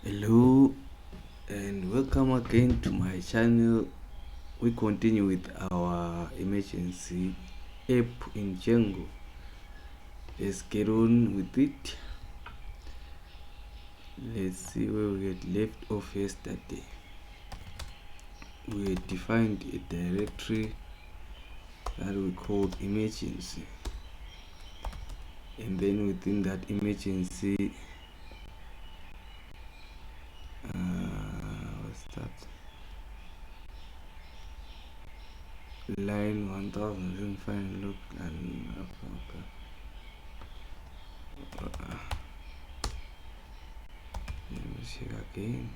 Hello and welcome again to my channel. We continue with our emergency app in Django. Let's get on with it. Let's see where we had left off yesterday. We had defined a directory that we called emergency, and then within that emergency what's that, line 1000 fine look and let me check again.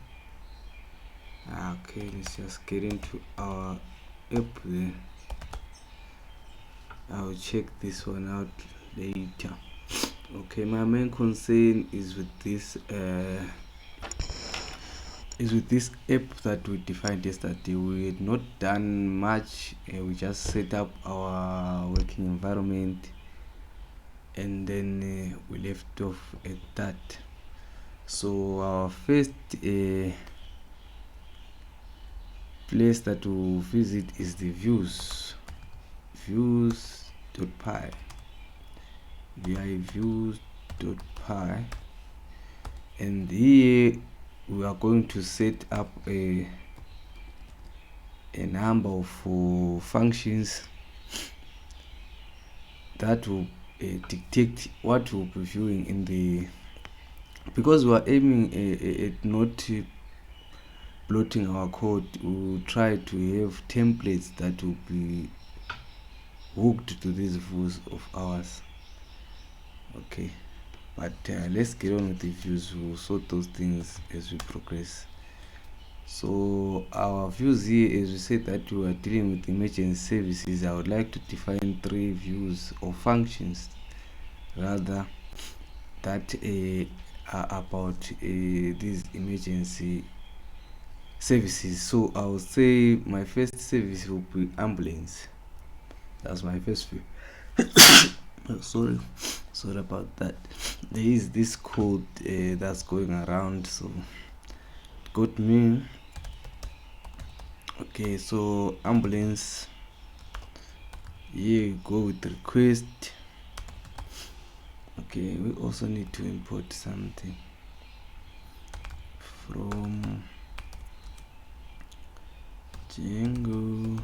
Okay, let's just get into our app there. I'll check this one out later. Okay, my main concern is with this app that we defined yesterday. We had not done much. We just set up our working environment and then we left off at that. So our first place that we'll visit is the views.py. views.py, and here we are going to set up a number of functions that will dictate what we'll be viewing in the, because we are aiming at not bloating our code. We'll try to have templates that will be hooked to these views of ours. Okay, but let's get on with the views. We'll sort those things as we progress. So our views here, as we said that we are dealing with emergency services, I would like to define 3 views or functions rather that are about these emergency services. So I will say my first service will be ambulance. That's my first view. Sorry about that. There is this code that's going around, so it got me. Okay, so ambulance, here you go with request. Okay, we also need to import something from Django.http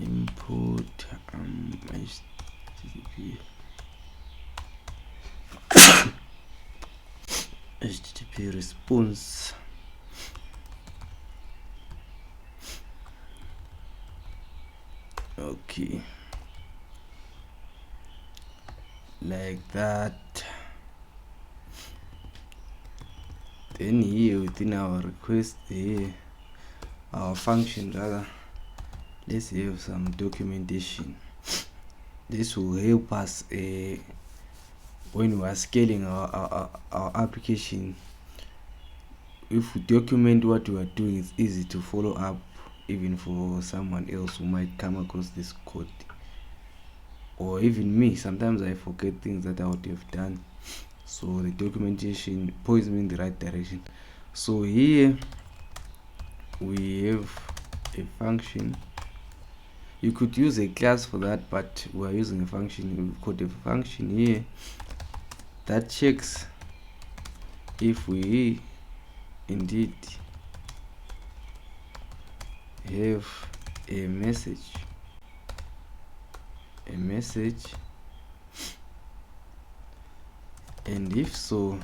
import http response. Okay, like that. Then here within our request, here our function rather, let's have some documentation. This will help us when we are scaling our application. If we document what we are doing, it's easy to follow up, even for someone else who might come across this code, or even me. Sometimes I forget things that I would have done, so the documentation points me in the right direction. So here we have a function. You could use a class for that, but we are using a function. We've got a function here that checks if we indeed have a message, and if so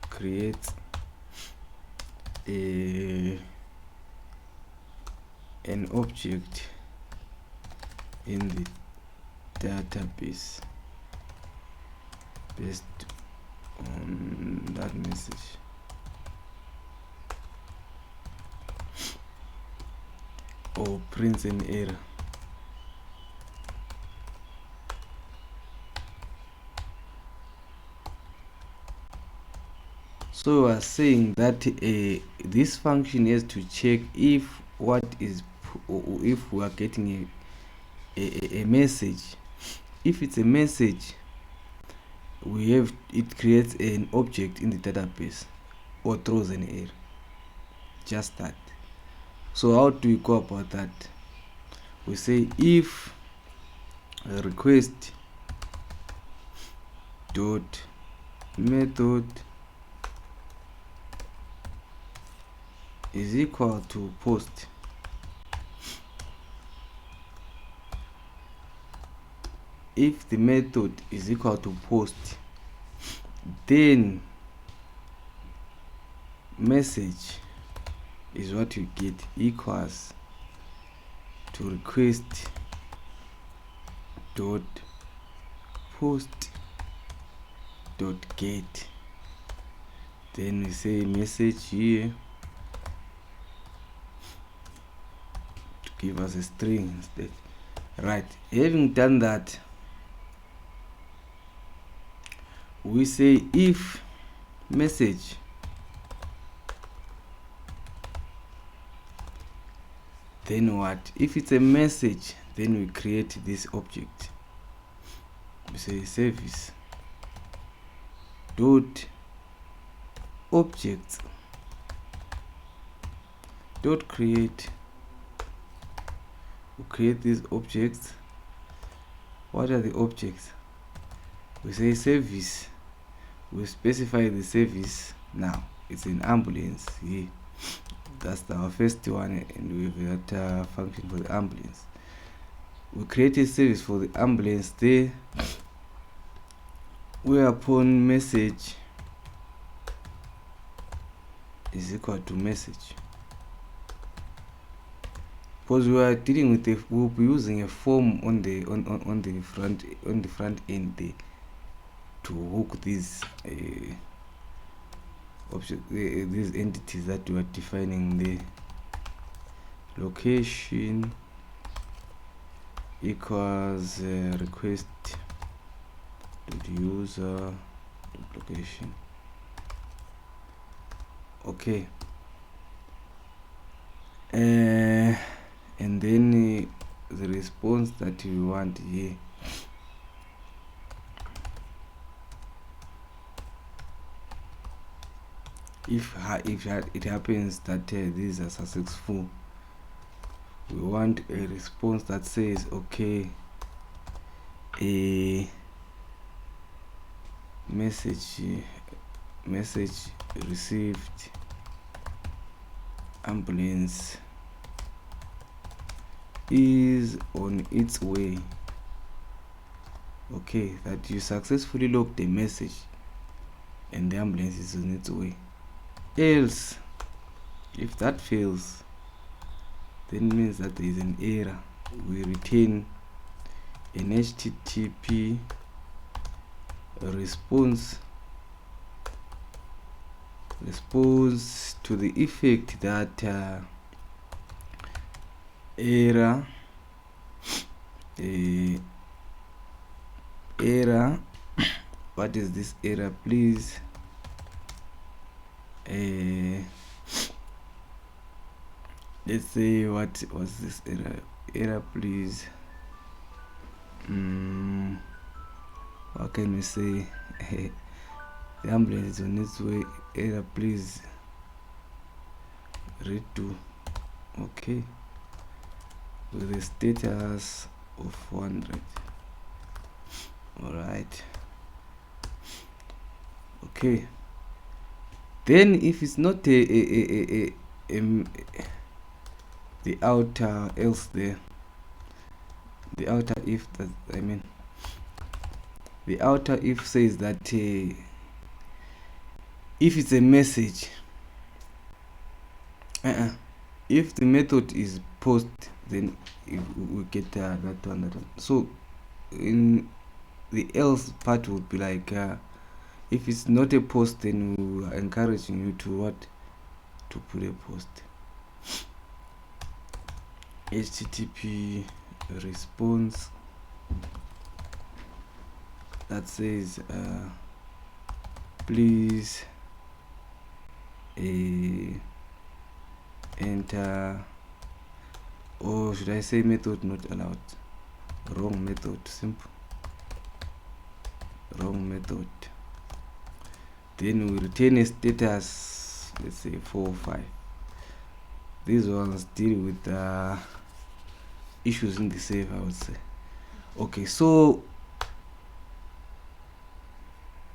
create an object in the database based on that message. Or prints an error. So we are saying that this function has to check if if we are getting a message. If it's a message, we have it creates an object in the database or throws an error. Just that. So how do we go about that? We say if request dot method is equal to post. If the method is equal to post, then message is what you get equals to request dot post dot get. Then we say message here to give us a string instead. Right, having done that, we say if message then what? If it's a message, then we create this object. We say service dot objects dot create. We create these objects. What are the objects? We say service. We specify the service. Now it's an ambulance here. That's our first one, and we've got a function for the ambulance. We create a service for the ambulance there, whereupon message is equal to message. Because we are dealing with we'll be using a form on the front end there to hook these these entities that we are defining. The location equals request to the user location. Okay, and then the response that we want here. If it happens that these are successful, we want a response that says okay, a message received, ambulance is on its way. Okay, that you successfully logged a message and the ambulance is on its way. Else, if that fails, then means that there is an error. We return an HTTP response to the effect that error what is this error, please? Let's say what was this error please. What can we say? The ambulance is on its way, error please redo. Okay, with a status of 100. all right, okay. Then if it's not the outer else there, the outer if, that I mean the outer if says that if it's a message, if the method is post, then we get that one. So in the else part would be like if it's not a post, then we are encouraging you to put a post. HTTP response that says please enter, or should I say method not allowed? wrong method, simple wrong method. Then we return a status, let's say 405. These ones deal with issues in the save, I would say. Okay, so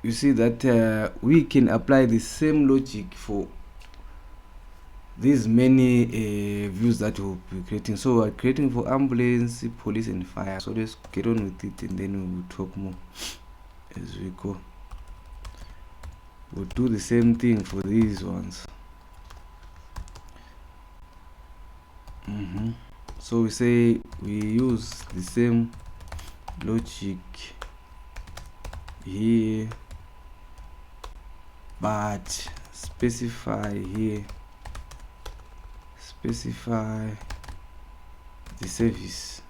you see that we can apply the same logic for these many views that we'll be creating. So we're creating for ambulance, police and fire. So let's get on with it and then we'll talk more as we go. We'll do the same thing for these ones. So we say we use the same logic here, but specify here, specify the service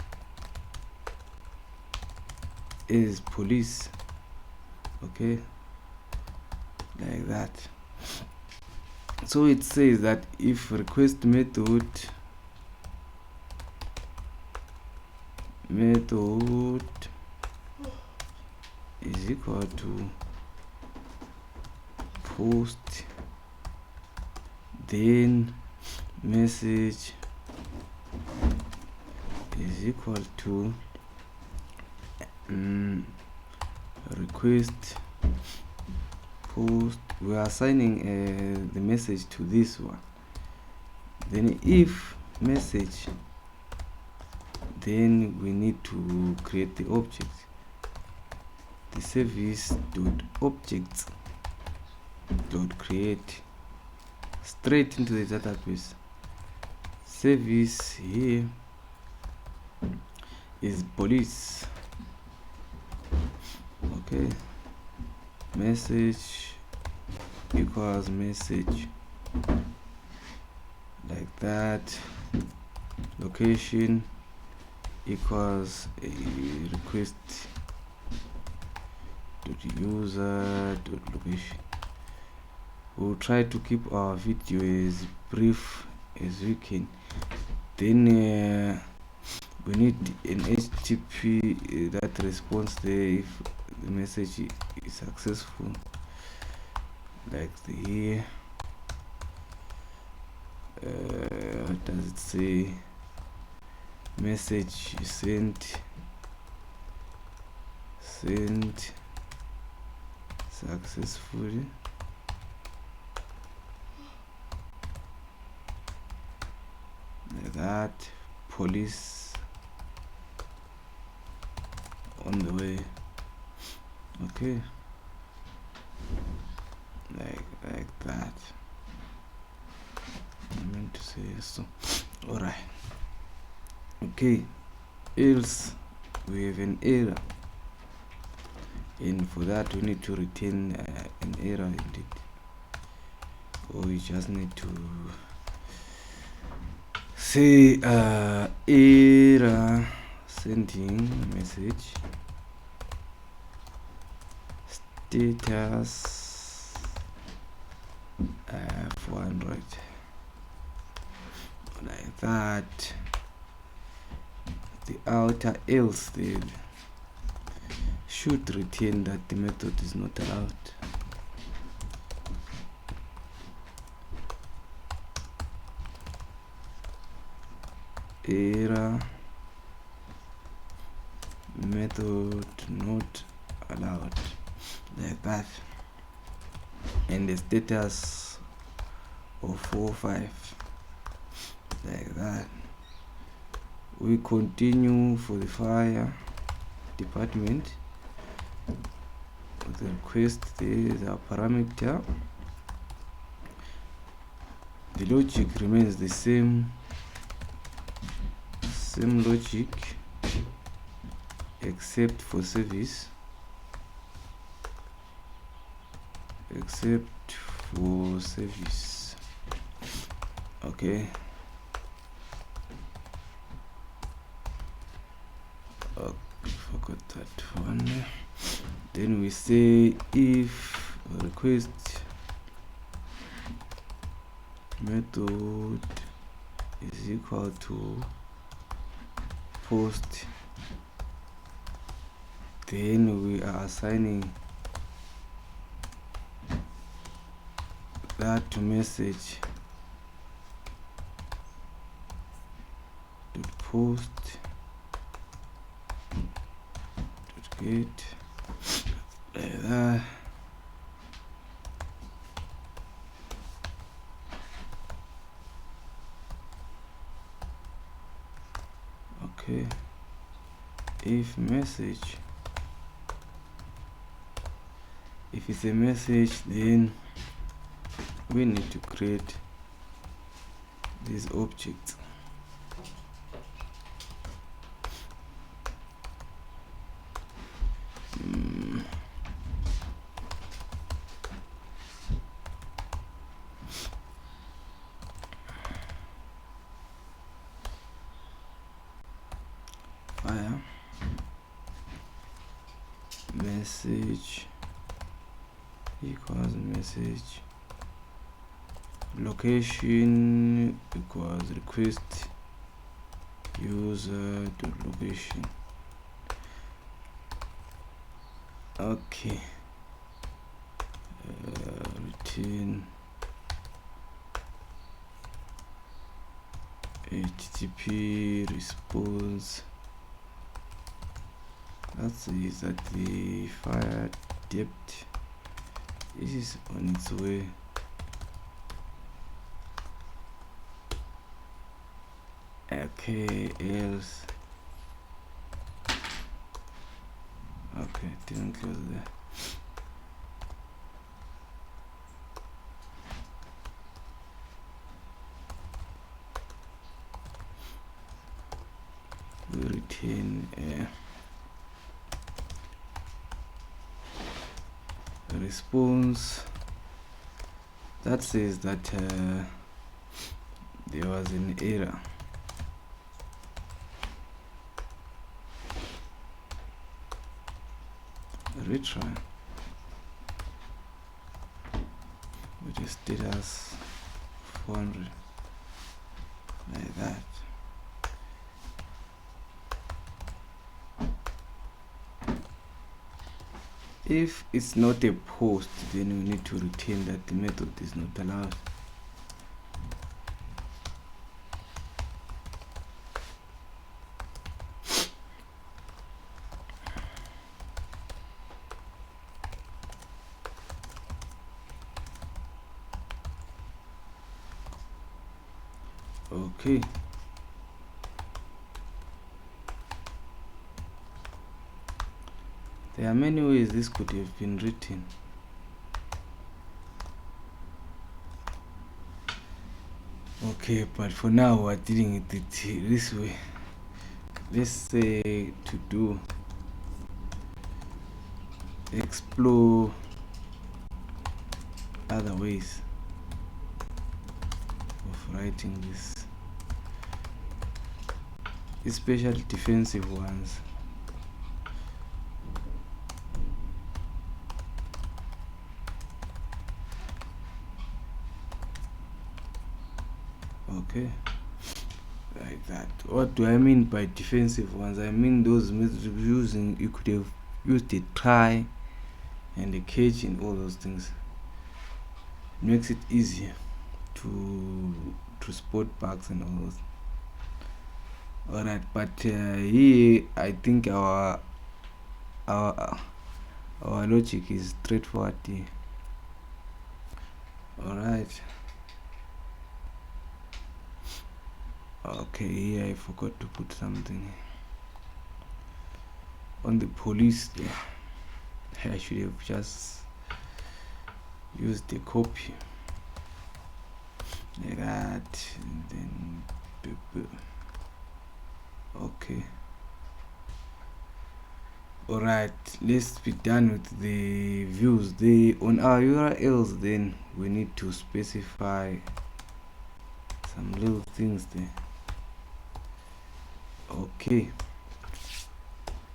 is police. Okay, like that. So it says that if request method is equal to post, then message is equal to request post. We are assigning the message to this one. Then if message, then we need to create the object, the service dot objects dot create straight into the database. Service here is police. Okay, message equals message, like that. Location equals a request dot user dot location. We'll try to keep our video as brief as we can. Then we need an HTTP that responds there if the message is successful, like here. What does it say? Message sent successfully. Like that. Police on the way. Okay, like that. I meant to say so. All right. Okay, else we have an error, and for that we need to return an error indeed, or we just need to say error sending message status 400, like that. The outer else there should retain that the method is not allowed. Error method not allowed, like that. And the status of 4.5, like that. We continue for the fire department with the request. There is a parameter. The logic remains the same logic except for service, okay. Forgot that one. Then we say if request method is equal to post then we are assigning that to message dot post dot get like that. Okay, if it's a message, then we need to create these objects. Fire message equals message location equals request user to location. Okay, return HTTP response. That says that the fire depth is on its way. Okay, else. Okay, didn't close there. We retain a response that says that there was an error. Retry with the status 400 like that. If it's not a post, then we need to retain that the method is not allowed. Okay, there are many ways this could have been written. Okay, but for now we're dealing with it this way. Let's say to do explore other ways of writing this, especially defensive ones. Okay, like that. What do I mean by defensive ones? I mean those methods using, you could have used a try and a catch and all those things. It makes it easier to spot bugs and all those. Alright, but here I think our logic is straightforward here. Alright. Okay, here I forgot to put something on the police there. I should have just used the copy like that, and then okay. Alright, let's be done with the views. On our URLs, then we need to specify some little things there. Okay,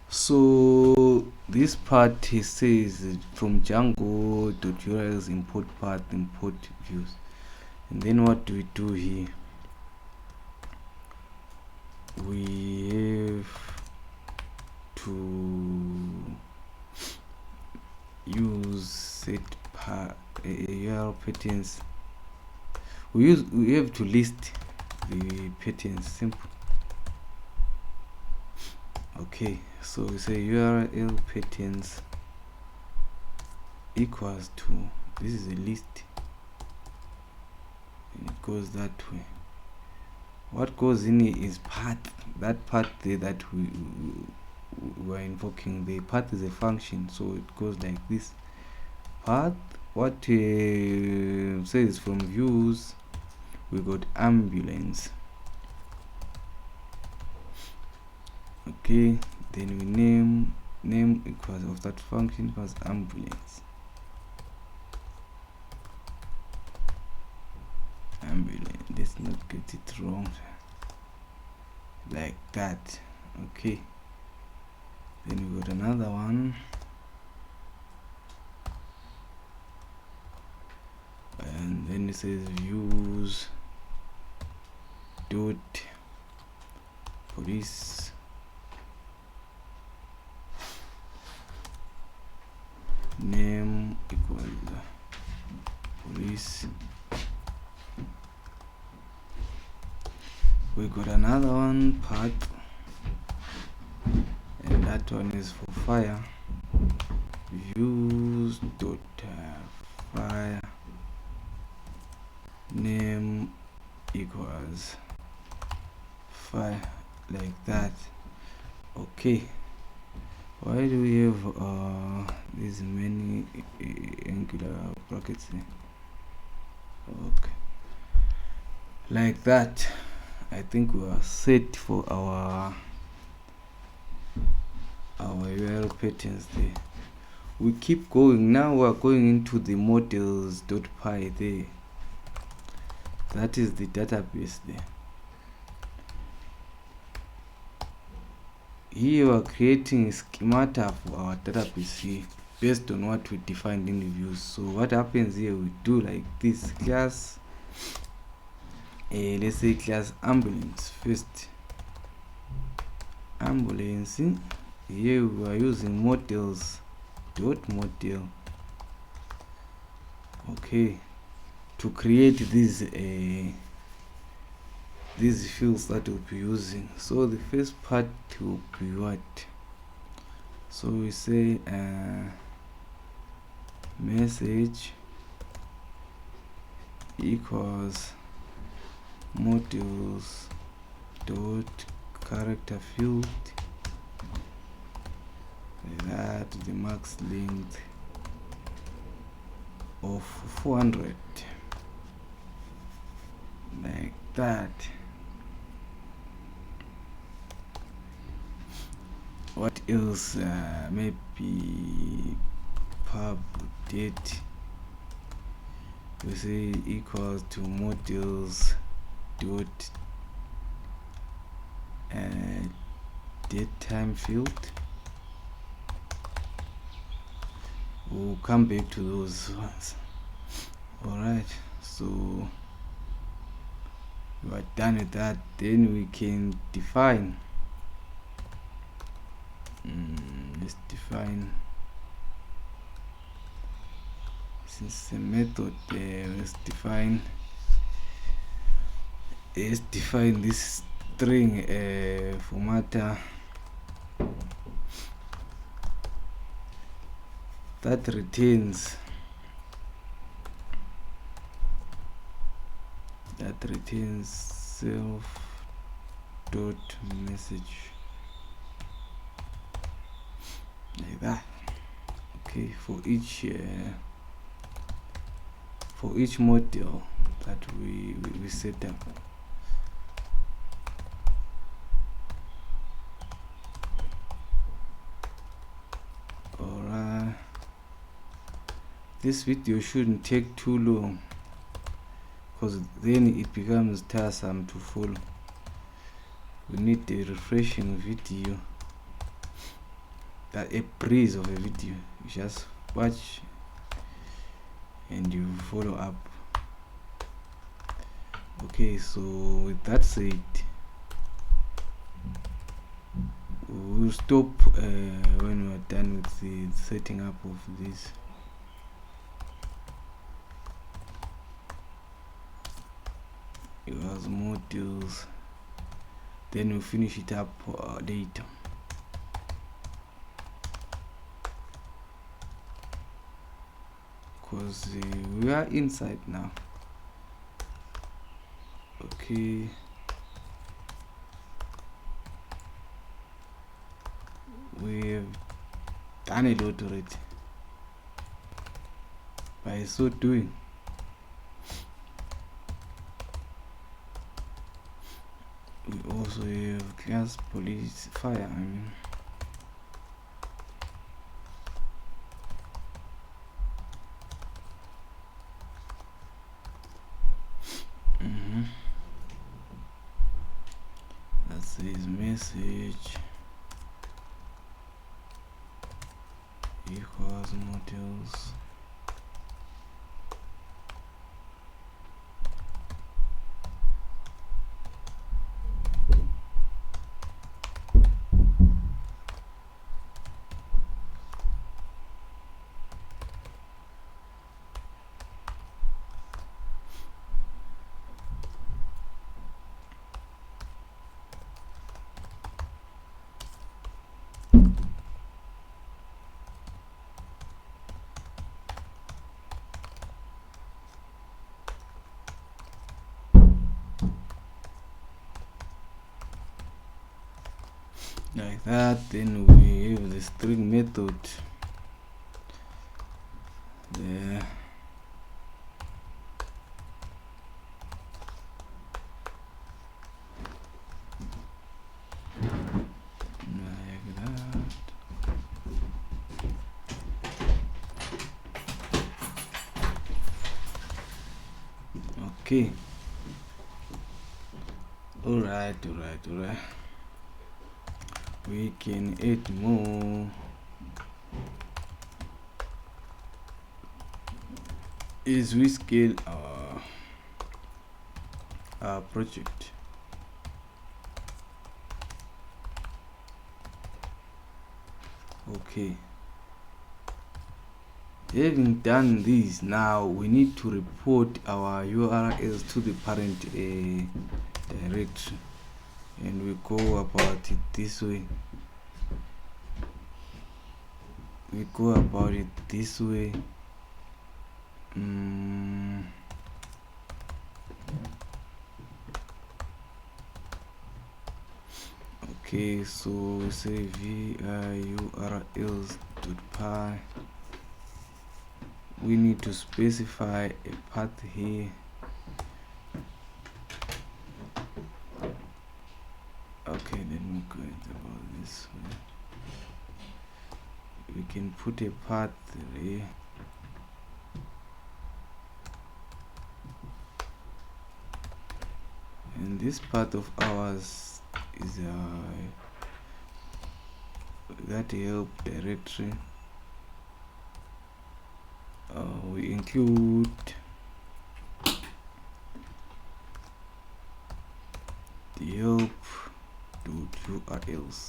so this part he says from Django.urls import path, import views, and then what do we do here? We have to patterns. We have to list the patterns. Simple. Okay, so we say URL patterns equals to, this is a list, and it goes that way. What goes in here is path. That path there that we are invoking, the path is a function, so it goes like this. Path, what says from views, we got ambulance. Okay, then we name equals of that function equals ambulance. Let's not get it wrong, like that. Okay, then we got another one, and then it says views dot police name equals police. We got another one, path, and that one is for fire. Views dot fire name equals fire, like that. Okay, why do we have these many angular brackets here? Okay, like that. I think we are set for our URL patterns there. We keep going. Now we are going into the models.py there. That is the database there. Here we are creating a schemata for our database here based on what we defined in the views. So what happens here, we do like this: class, let's say class ambulance first. Ambulance, here we are using models dot model, okay, to create these fields that we'll be using. So the first part will be what? So we say message equals models dot character field, that the max length of 400, like that. What else? Maybe pub date, we say equals to models dot date time field. We'll come back to those ones. Alright, so we are done with that. Then we can define, let's define, since the method let's define this string formatter that retains self dot message, like that. Okay, for each model that we set up. Alright, this video shouldn't take too long, because then it becomes tiresome to follow. We need a refreshing video, a breeze of a video. You just watch and you follow up. Okay, so with that said, we'll stop when we're done with the setting up of this. equals modules, then we'll finish it up later. Because we are inside now. Okay, we've done a lot already. By so doing, we also have class police fire. That says message equals modules. Like that. Then we have the string method there. Like that. Okay. Alright. We can add more. Is we scale our project. Okay, having done this, now we need to report our URLs to the parent directory, and we go about it this way. Okay, so we say vi_urls.py. We need to specify a path here. Okay, let me go about this way. We can put a path here. And this part of ours is that help directory. We include the help.urls.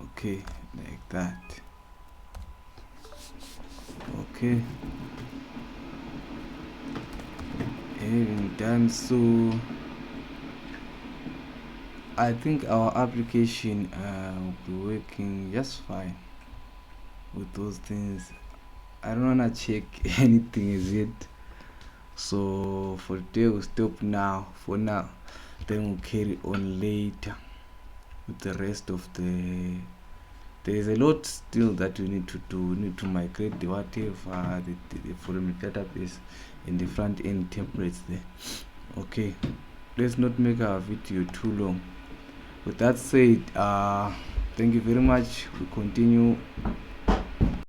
Okay, like that. Okay, having done so, I think our application will be working just fine with those things. I don't wanna check anything as yet, so for today we'll stop now for now, then we'll carry on later with the rest of the. There's a lot still that we need to do. We need to migrate the whatever the foreign database and the front end templates there. Okay, let's not make our video too long. With that said, thank you very much. We continue